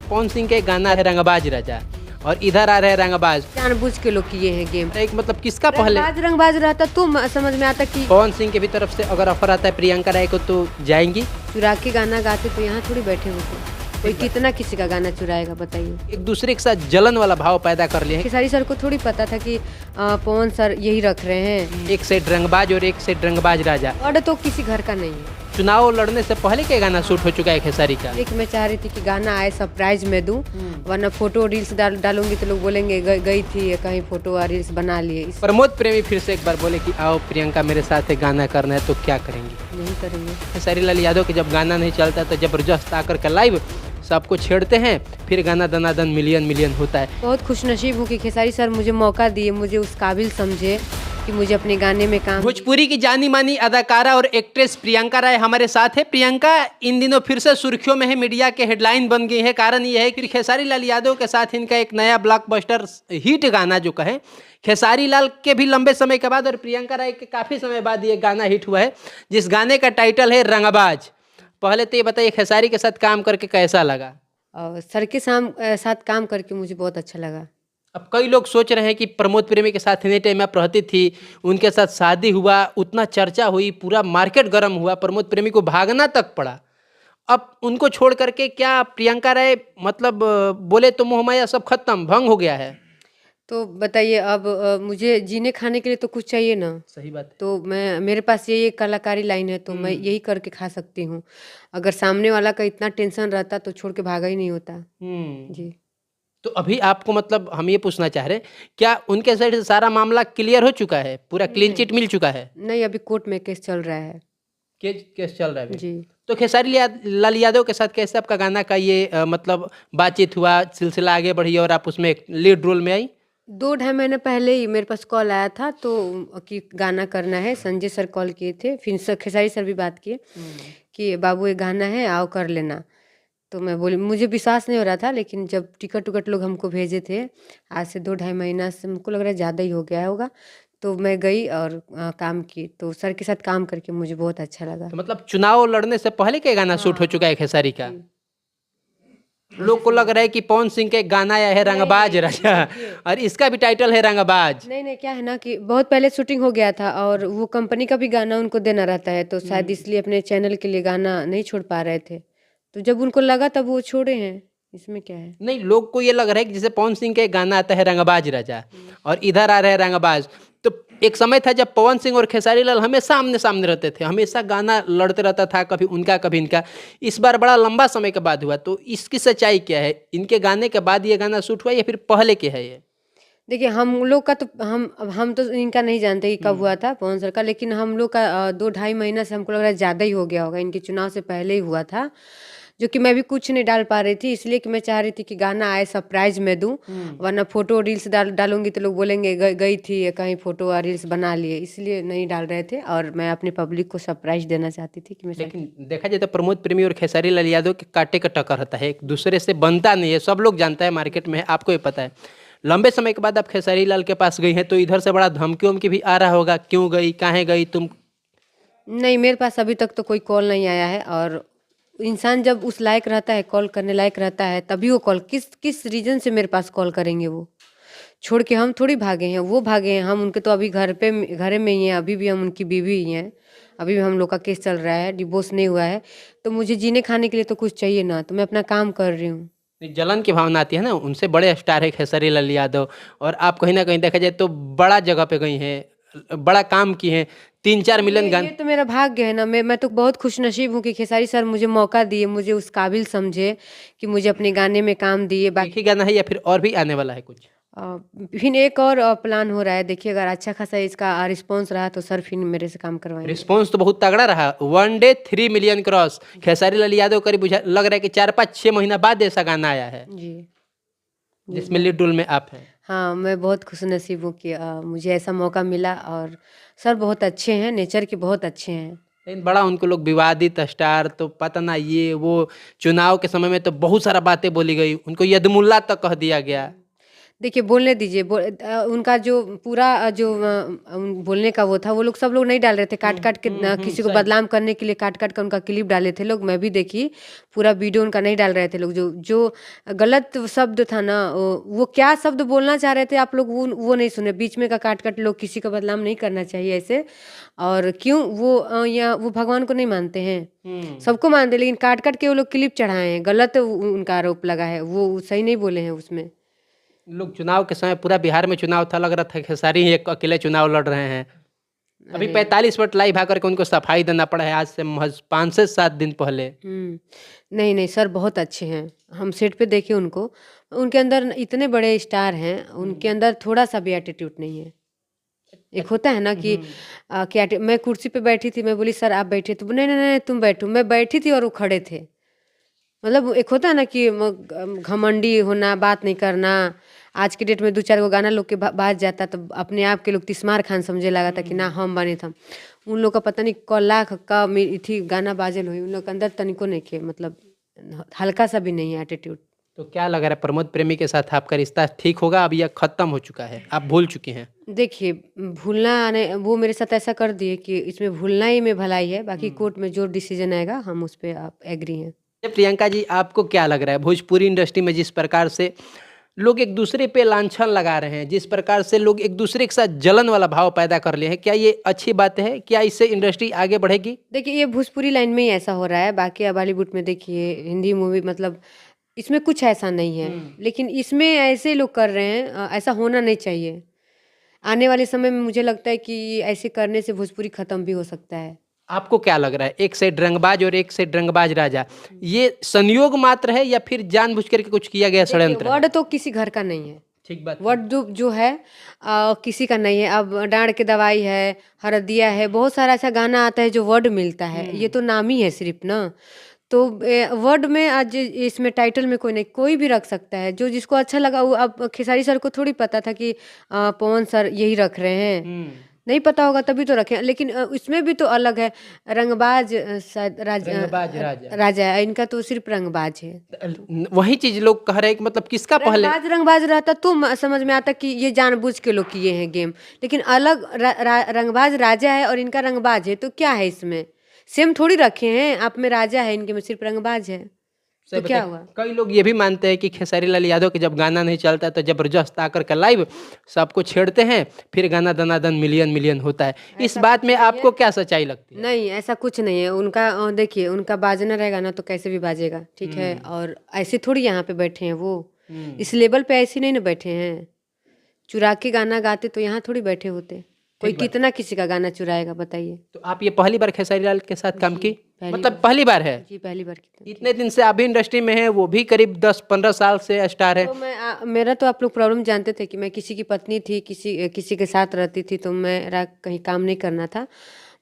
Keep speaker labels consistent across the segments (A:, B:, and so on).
A: पवन सिंह का एक गाना है रंगबाज राजा, और इधर आ रहे हैं रंगबाज।
B: जानबूझ के लोग किए हैं गेम।
A: एक मतलब किसका पहले?
B: रंगबाज रहता तो समझ में आता कि
A: पवन सिंह के भी तरफ से अगर ऑफर आता है प्रियंका राय को तो जाएंगी?
B: चुरा के गाना गाते तो यहाँ थोड़ी बैठे होते। कोई कितना किसी का गाना चुराएगा बताइए।
A: एक दूसरे के साथ जलन वाला भाव पैदा कर लिए हैं।
B: खेसारी सर को थोड़ी पता था कि पवन सर यही रख रहे हैं।
A: एक सेट रंगबाज और एक सेट रंगबाज राजा।
B: और तो किसी घर का नहीं है।
A: चुनाव लड़ने से पहले के गाना शूट हो चुका है खेसारी का।
B: एक मैं चाह रही थी कि गाना आए सरप्राइज में दूं, वरना फोटो रील्स डालूंगी तो लोग बोलेंगे गई थी कहीं फोटो और रील्स बना लिए।
A: प्रमोद प्रेमी फिर से एक बार बोले कि आओ प्रियंका मेरे साथ एक गाना करना है, तो क्या करेंगी?
B: नहीं करेंगे।
A: खेसारी लाल यादव के जब गाना नहीं चलता तो जबरदस्त आकर के लाइव सबको छेड़ते हैं, फिर गाना दनादन मिलियन होता है।
B: बहुत खुशनसीब हूँ कि खेसारी सर मुझे मौका दिए, मुझे उस काबिल समझे कि मुझे अपने गाने में काम।
A: भोजपुरी की जानी मानी अदाकारा और एक्ट्रेस प्रियंका राय हमारे साथ है। प्रियंका इन दिनों फिर से सुर्खियों में है, मीडिया के हेडलाइन बन गई है। कारण यह है कि खेसारी लाल यादव के साथ इनका एक नया ब्लॉकबस्टर हिट गाना जो कहे, खेसारी लाल के भी लंबे समय के बाद और प्रियंका राय के काफ़ी समय बाद ये गाना हिट हुआ है, जिस गाने का टाइटल है रंगबाज। पहले तो ये बताइए खेसारी के साथ काम करके कैसा लगा?
B: और सर के साथ काम करके मुझे बहुत अच्छा लगा।
A: अब कई लोग सोच रहे हैं कि प्रमोद प्रेमी के साथ एनी टाइम आप रहती थी, उनके साथ शादी हुआ, उतना चर्चा हुई, पूरा मार्केट गर्म हुआ, प्रमोद प्रेमी को भागना तक पड़ा। अब उनको छोड़ करके क्या प्रियंका राय मतलब बोले तो मोहमाया सब खत्म भंग हो गया है?
B: तो बताइए अब मुझे जीने खाने के लिए तो कुछ चाहिए ना।
A: सही बात है।
B: तो मेरे पास ये कलाकारी लाइन है तो मैं यही करके खा सकती हूँ। अगर सामने वाला का इतना टेंशन रहता तो छोड़ के भागा ही नहीं होता। जी।
A: तो अभी आपको मतलब हम ये पूछना चाह रहे हैं, क्या उनके साइड से सारा मामला क्लियर हो चुका है, पूरा क्लीन चिट मिल चुका है?
B: नहीं, अभी कोर्ट में केस चल रहा है।
A: केस चल रहा है अभी?
B: जी।
A: तो खेसारी लाल यादव के साथ कैसे आपका गाना का ये मतलब बातचीत हुआ, सिलसिला आगे बढ़ी और आप उसमें एक लीड रोल में आई?
B: 2 ढाई महीने पहले ही मेरे पास कॉल आया था तो कि गाना करना है। संजय सर कॉल किए थे, फिर खेसारी सर भी बात किए कि बाबू ये गाना है आओ कर लेना। तो मैं बोली, मुझे विश्वास नहीं हो रहा था, लेकिन जब टिकट लोग हमको भेजे थे आज से 2 ढाई महीना से, हमको लग रहा है ज़्यादा ही हो गया होगा। तो मैं गई और काम की, तो सर के साथ काम करके मुझे बहुत अच्छा लगा।
A: तो मतलब चुनाव लड़ने से पहले के गाना शूट हो चुका है खेसारी का। लोग को लग रहा है कि पवन सिंह का एक गाना आया है रंगबाज राजा, और इसका भी टाइटल है रंगबाज।
B: नहीं, क्या है ना कि बहुत पहले शूटिंग हो गया था और वो कंपनी का भी गाना उनको देना रहता है, तो शायद इसलिए अपने चैनल के लिए गाना नहीं छोड़ पा रहे थे। तो जब उनको लगा तब वो छोड़े हैं, इसमें क्या है।
A: नहीं, लोग को ये लग रहा है कि जैसे पवन सिंह का एक गाना आता है रंगबाज राजा और इधर आ रहे हैं रंगबाज, तो एक समय था जब पवन सिंह और खेसारी लाल हमेशा आमने सामने रहते थे, हमेशा गाना लड़ते रहता था, कभी उनका कभी इनका। इस बार बड़ा लंबा समय के बाद हुआ, तो इसकी सच्चाई क्या है? इनके गाने के बाद ये गाना शूट हुआ या फिर पहले के है ये?
B: देखिए, हम लोग का तो हम तो इनका नहीं जानते कि कब हुआ था पवन सर का, लेकिन हम लोग का 2 ढाई महीना से हमको लग रहा है ज़्यादा ही हो गया होगा। इनके चुनाव से पहले ही हुआ था, जो कि मैं भी कुछ नहीं डाल पा रही थी, इसलिए कि मैं चाह रही थी कि गाना आए सरप्राइज में दूं, वरना फोटो रील्स डालूंगी तो लोग बोलेंगे गई थी कहीं फोटो और रील्स बना लिए, इसलिए नहीं डाल रहे थे। और मैं अपने पब्लिक को सरप्राइज देना चाहती थी कि मैं
A: लेकिन देखा जाए तो प्रमोद प्रेमी और खेसारी लाल यादव के कांटे का टक्कर रहता है, एक दूसरे से बनता नहीं है, सब लोग जानता है, मार्केट में है, आपको ये पता है। लंबे समय के बाद आप खेसारी लाल के पास गई हैं, तो इधर से बड़ा धमकी उमकी भी आ रहा होगा, क्यों गई, काहे गई तुम?
B: नहीं, मेरे पास अभी तक तो कोई कॉल नहीं आया है। और इंसान जब उस लायक रहता है, कॉल करने लायक रहता है, तभी वो कॉल किस रीजन से मेरे पास कॉल करेंगे। वो छोड़ के हम थोड़ी भागे हैं, वो भागे हैं। हम उनके तो अभी घर में ही हैं, अभी भी हम उनकी बीवी ही हैं, अभी भी हम लोग का केस चल रहा है, डिवोर्स नहीं हुआ है। तो मुझे जीने खाने के लिए तो कुछ चाहिए ना, तो मैं अपना काम कर रही हूँ।
A: जलन की भावना आती है ना, उनसे बड़े स्टार है खेसारी लाल यादव, और आप कहीं ना कहीं देखा जाए तो बड़ा जगह पे गई हैं, बड़ा काम किए हैं, 3-4 मिलियन
B: ये
A: गाने।
B: तो मेरा भाग्य है ना। मैं तो बहुत खुशनसीब हूँ कि खेसारी सर मुझे मौका दिए, मुझे उस काबिल समझे कि मुझे अपने गाने में काम दिए।
A: एक ही गाना है या फिर और भी आने वाला है कुछ?
B: फिर एक और प्लान हो रहा है, देखिए अगर अच्छा खासा इसका रिस्पॉन्स रहा तो सर फिर मेरे से काम करवाएंगे।
A: रिस्पॉन्स तो बहुत तगड़ा रहा, 1 day 3 million cross. Khesari Lal Yadav करीब लग रहा है कि 4-5-6 महीना बाद ऐसा गाना आया है
B: जी।
A: जिसमें लीड रोल में आप हैं।
B: हाँ, मैं बहुत खुशनसीब हूँ कि मुझे ऐसा मौका मिला, और सर बहुत अच्छे हैं, नेचर के बहुत अच्छे हैं।
A: लेकिन बड़ा उनको लोग विवादित स्टार, तो पता ना ये वो, चुनाव के समय में तो बहुत सारा बातें बोली गई, उनको यदमुल्ला तक कह दिया गया।
B: देखिए बोलने दीजिए उनका जो पूरा बोलने का वो था, वो लोग सब लोग नहीं डाल रहे थे, काट काट के किसी को
A: सही।
B: बदनाम करने के लिए काट काट कर उनका क्लिप डाले थे लोग। मैं भी देखी, पूरा वीडियो उनका नहीं डाल रहे थे लोग। जो जो गलत शब्द था ना, वो क्या शब्द बोलना चाह रहे थे आप लोग, वो नहीं सुने। बीच में का काट काट लोग, किसी का बदनाम नहीं करना चाहिए ऐसे। और क्यों वो या वो भगवान को नहीं मानते हैं? सबको मानते हैं, लेकिन काट काट के वो लोग क्लिप चढ़ाए हैं, गलत उनका आरोप लगा है, वो सही नहीं बोले हैं उसमें।
A: लोग चुनाव के समय पूरा बिहार में चुनाव था, लग रहा था खेसारी ही एक अकेले चुनाव लड़ रहे हैं। अभी
B: अरे
A: 45 मिनट लाइव आकर के उनको सफाई देना पड़ा है, आज से महज 5 से 7 दिन पहले।
B: नहीं नहीं सर, बहुत अच्छे हैं। हम सेट पे देखे उनको, उनके अंदर इतने बड़े स्टार हैं, उनके अंदर थोड़ा सा भी एटीट्यूड नहीं है। एक होता है ना कि मैं कुर्सी पे बैठी थी, मैं बोली सर आप बैठे, तो नहीं नहीं नहीं तुम बैठो। मैं बैठी थी और वो खड़े थे। मतलब एक होता है ना कि घमंडी होना, बात नहीं करना। आज के डेट में 2-4 गो गाना लोग के बाज जाता तो अपने आप के लोग तिस्मार खान समझे लगा था कि ना हम बने था। उन लोग का पता नहीं क लाख का थी गाना बाजल हुई, उन लोग के अंदर तनिको नहीं के, मतलब हल्का सा भी नहीं है एटीट्यूड।
A: तो क्या लग रहा है, प्रमोद प्रेमी के साथ आपका रिश्ता ठीक होगा अब या खत्म हो चुका है, आप भूल चुकी हैं?
B: देखिए, भूलना आने वो मेरे साथ ऐसा कर दिए कि इसमें भूलना ही में भलाई है। बाकी कोर्ट में जो डिसीजन आएगा हम उस पे आप एग्री हैं।
A: ये प्रियंका जी, आपको क्या लग रहा है भोजपुरी इंडस्ट्री में जिस प्रकार से लोग एक दूसरे पे लांछन लगा रहे हैं, जिस प्रकार से लोग एक दूसरे के साथ जलन वाला भाव पैदा कर लिए हैं, क्या ये अच्छी बात है? क्या इससे इंडस्ट्री आगे बढ़ेगी?
B: देखिए, ये भोजपुरी लाइन में ही ऐसा हो रहा है। बाकी अब बॉलीवुड में देखिए, हिंदी मूवी, मतलब इसमें कुछ ऐसा नहीं है। लेकिन इसमें ऐसे लोग कर रहे हैं, ऐसा होना नहीं चाहिए। आने वाले समय में मुझे लगता है कि ऐसे करने से भोजपुरी खत्म भी हो सकता है।
A: आपको क्या लग रहा है, एक साइड रंगबाज और एक साइड रंगबाज राजा, ये संयोग मात्र है या फिर जानबूझ करके कुछ किया गया
B: देखिए,
A: षड्यंत्र है?
B: वर्ड तो किसी घर का नहीं है।
A: ठीक बात है।
B: वर्ड जो है किसी का नहीं है। अब डाँड़ के दवाई है, हरदिया है, बहुत सारा ऐसा गाना आता है जो वर्ड मिलता है। ये तो नाम ही है सिर्फ ना। तो वर्ड में आज इसमें टाइटल में कोई नहीं, कोई भी रख सकता है जो जिसको अच्छा लगा। वो अब खेसारी सर को थोड़ी पता था कि पवन सर यही रख रहे हैं। नहीं पता होगा तभी तो रखे। लेकिन इसमें भी तो अलग है। रंगबाज शायद
A: रंगबाज राजा।
B: राजा है, इनका तो सिर्फ रंगबाज है।
A: वही चीज लोग कह रहे हैं कि मतलब किसका पहले।
B: रंगबाज रहता तो समझ में आता कि ये जानबूझ के लोग किए हैं गेम। लेकिन अलग रंगबाज राजा है और इनका रंगबाज है, तो क्या है इसमें? सेम थोड़ी रखे हैं, आप में राजा है, इनके में सिर्फ रंगबाज है।
A: सही
B: तो क्या
A: बताइए,
B: हुआ?
A: कई लोग ये भी मानते हैं कि खेसारी लाल यादव के जब गाना नहीं चलता तो जबरदस्त आकर के लाइव सबको छेड़ते हैं, फिर गाना दनादन मिलियन मिलियन होता है। इस
B: ऐसा
A: बात
B: कुछ
A: में
B: नहीं
A: आपको
B: है।
A: क्या सच्चाई लगती है?
B: नहीं, ऐसा कुछ नहीं है। उनका देखिए, उनका बाजना रहेगा ना तो कैसे भी बाजेगा, ठीक है। और ऐसे थोड़ी यहाँ पे बैठे हैं वो। इस लेवल पे ऐसे नहीं ना बैठे हैं। चुरा के गाना गाते तो यहाँ थोड़ी बैठे होते। कोई
A: ठीक बात।
B: कितना किसी का गाना चुराएगा बताइए?
A: तो आप ये पहली बार खेसारी लाल के साथ काम की?
B: पहली
A: मतलब
B: बार।
A: पहली बार है?
B: जी, पहली बार की।
A: इतने दिन से आप भी इंडस्ट्री में हैं, वो भी करीब 10-15 साल से स्टार है।
B: तो मेरा तो आप लोग प्रॉब्लम जानते थे कि मैं किसी की पत्नी थी, किसी के साथ रहती थी, तो मेरा कहीं काम नहीं करना था।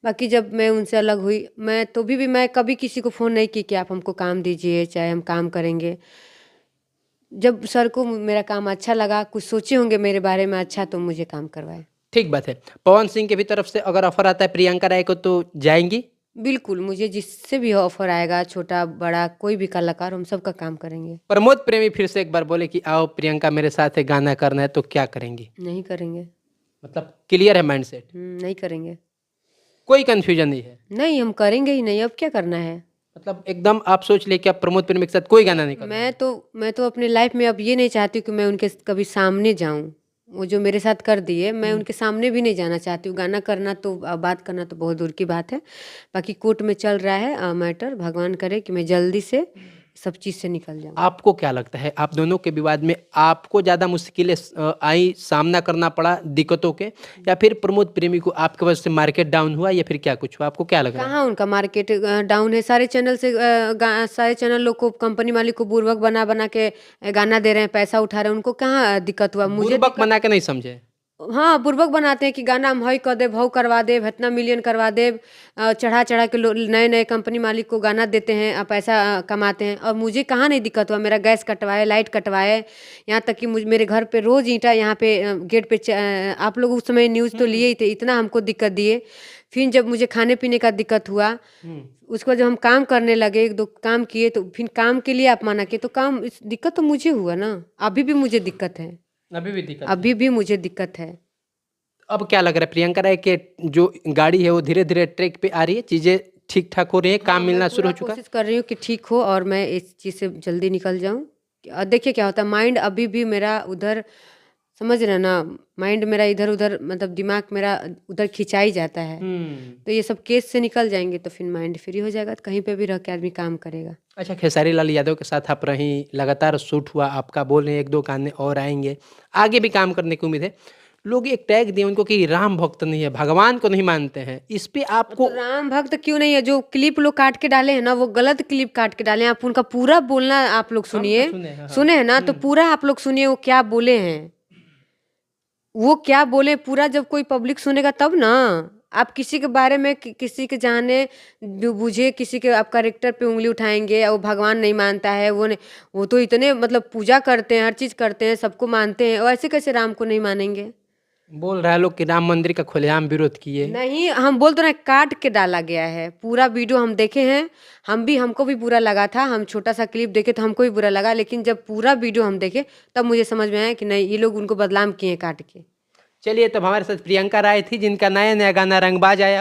B: बाकी जब मैं उनसे अलग हुई, मैं तो भी मैं कभी किसी को फ़ोन नहीं की कि आप हमको काम दीजिए, चाहे हम काम करेंगे। जब सर को मेरा काम अच्छा लगा, कुछ सोचे होंगे मेरे बारे में अच्छा, तो मुझे काम करवाए।
A: ठीक बात है। पवन सिंह के भी तरफ से अगर ऑफर आता है प्रियंका राय को, तो जाएंगी?
B: बिल्कुल, मुझे जिससे भी ऑफ़र आएगा, छोटा बड़ा कोई भी कलाकार, हम सबका काम करेंगे।
A: प्रमोद प्रेमी फिर से एक बार बोले कि आओ प्रियंका मेरे साथ है, गाना करना है, तो क्या करेंगी?
B: नहीं करेंगे।
A: मतलब क्लियर है माइंडसेट?
B: नहीं करेंगे।
A: कोई कंफ्यूजन नहीं है?
B: नहीं, हम करेंगे ही नहीं, अब क्या करना है?
A: मतलब एकदम आप सोच ले कि आप प्रमोद प्रेमी के साथ कोई गाना नहीं करना?
B: मैं तो अपनी लाइफ में अब ये नहीं चाहती कि मैं उनके कभी सामने जाऊं। वो जो मेरे साथ कर दिए, मैं उनके सामने भी नहीं जाना चाहती हूँ। गाना करना तो बात करना तो बहुत दूर की बात है। बाकी कोर्ट में चल रहा है मैटर। भगवान करे कि मैं जल्दी से सब चीज़ से निकल जाऊँ।
A: आपको क्या लगता है, आप दोनों के विवाद में आपको ज़्यादा मुश्किलें आई, सामना करना पड़ा दिक्कतों के, या फिर प्रमोद प्रेमी को आपके वजह से मार्केट डाउन हुआ, या फिर क्या कुछ हुआ? आपको क्या लग रहा है?
B: कहाँ उनका मार्केट डाउन है? सारे चैनल से सारे चैनल लोग को, कंपनी मालिक को बुर्बक बना बना के गाना दे रहे हैं, पैसा उठा रहे हैं। उनको कहाँ दिक्कत हुआ? मुझे
A: बुर्बक बना के नहीं समझे?
B: हाँ, बुर्बक बनाते हैं कि गाना हम हई कर देब, हऊ करवा देब, इतना मिलियन करवा देब। चढ़ा चढ़ा के नए नए कंपनी मालिक को गाना देते हैं, पैसा कमाते हैं। और मुझे कहाँ नहीं दिक्कत हुआ? मेरा गैस कटवाए, लाइट कटवाए, यहाँ तक कि मेरे घर पे रोज ईंटा यहाँ पे गेट पे आप लोग उस समय न्यूज़ तो लिए ही थे, इतना हमको दिक्कत दिए। फिर जब मुझे खाने पीने का दिक्कत हुआ, उसके बाद जब हम काम करने लगे, 1-2 काम किए, तो फिर काम के लिए आप माना किए, तो काम दिक्कत तो मुझे हुआ ना, अभी भी मुझे दिक्कत है।
A: अभी भी दिक्कत
B: अभी भी मुझे दिक्कत है।
A: अब क्या लग रहा है प्रियंका राय के जो गाड़ी है वो धीरे धीरे ट्रैक पे आ रही है, चीजें ठीक ठाक हो रही है, काम
B: हाँ, मैं
A: मिलना शुरू
B: पूरा
A: हो चुका है?
B: कोशिश कर रही हूँ कि ठीक हो और मैं इस चीज़ से जल्दी निकल जाऊँ। देखिए क्या होता है, माइंड अभी भी मेरा उधर, समझ रहे हैं ना, माइंड मेरा इधर-उधर, मतलब दिमाग मेरा उधर खिंचाई जाता है। तो ये सब केस से निकल जाएँगे तो फिर माइंड फ्री हो जाएगा, तो कहीं पे भी रह के आदमी काम करेगा।
A: अच्छा, खेसारी लाल यादव के साथ आप रहीं, लगातार शूट हुआ आपका, बोल रहे हैं 1-2 गाने और आएँगे, आगे भी काम करने की उम्मीद है। लोग एक टैग दिए उनको कि राम भक्त नहीं है, भगवान को नहीं मानते हैं, इस पे आपको
B: तो राम भक्त क्यों नहीं है? जो क्लिप लोग काट के डाले हैं ना, वो गलत क्लिप काट के डाले हैं। आप उनका पूरा बोलना आप लोग
A: हम तो
B: सुनिए।
A: सुने हैं, हाँ।
B: सुने हैं ना? तो पूरा आप लोग सुनिए वो क्या बोले हैं। वो क्या बोले पूरा, जब कोई पब्लिक सुनेगा तब ना। आप किसी के बारे में किसी के जाने बूझे किसी के आप कैरेक्टर पे उंगली उठाएंगे, वो भगवान नहीं मानता है, वो नहीं, वो तो इतने मतलब पूजा करते हैं, हर चीज करते हैं, सबको मानते हैं, और ऐसे कैसे राम को नहीं मानेंगे?
A: बोल रहा है लोग कि राम मंदिर का खुलेआम विरोध किए।
B: नहीं, हम बोल तो रहे हैं, काट के डाला गया है। पूरा वीडियो हम देखे हैं, हमको भी बुरा लगा था। हम छोटा सा क्लिप देखे तो हमको भी बुरा लगा, लेकिन जब पूरा वीडियो हम देखे तब मुझे समझ में आया कि नहीं, ये लोग उनको बदनाम किए हैं काट के।
A: चलिए, तब हमारे साथ प्रियंका राय थी जिनका नया नया गाना रंगबाज आया।